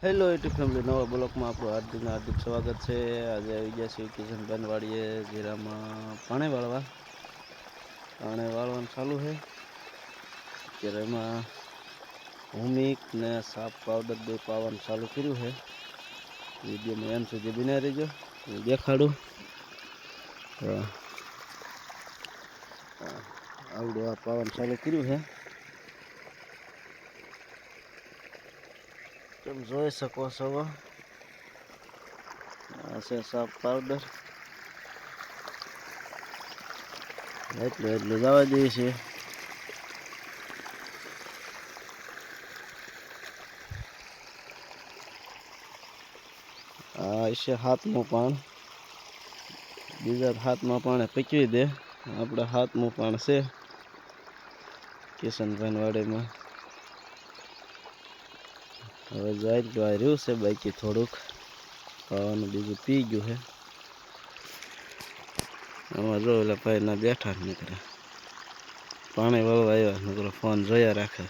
Hello YouTube family, નવા બ્લોકમાં આપણું હાર્દિક સ્વાગત છે। આજે આવી ગયા છીએ કિશનભાઈ વાડીએ જીરામાં પાણી વાળવાનું ચાલુ છે। અત્યારે એમાં હુમિક ને સાપ પાવડર બે પાવાનું ચાલુ કર્યું છે। વિડીયોમાં એમ સુધી બિના રહીજો, હું દેખાડું। આવડું આ પાવાનું ચાલુ કર્યું છે। તમે જોઈ શકો છો, આ છે સાપ પાવડર। એટલું જવા દઈએ છીએ। આ છે હાથમું પાણ, બીજા હાથમાં પાણે પકવી દે। આપણે હાથમું પાણ છે કિશનભાઈ વાડીમાં। હવે જાય તો આ રહ્યું છે, બાકી થોડુંક ખાવાનું બીજું પી ગયું છે। આમાં જો એટલે ભાઈ ના બેઠા નીકળે, પાણી વાળવા આવ્યા, નકરો ફોન જોયા રાખે।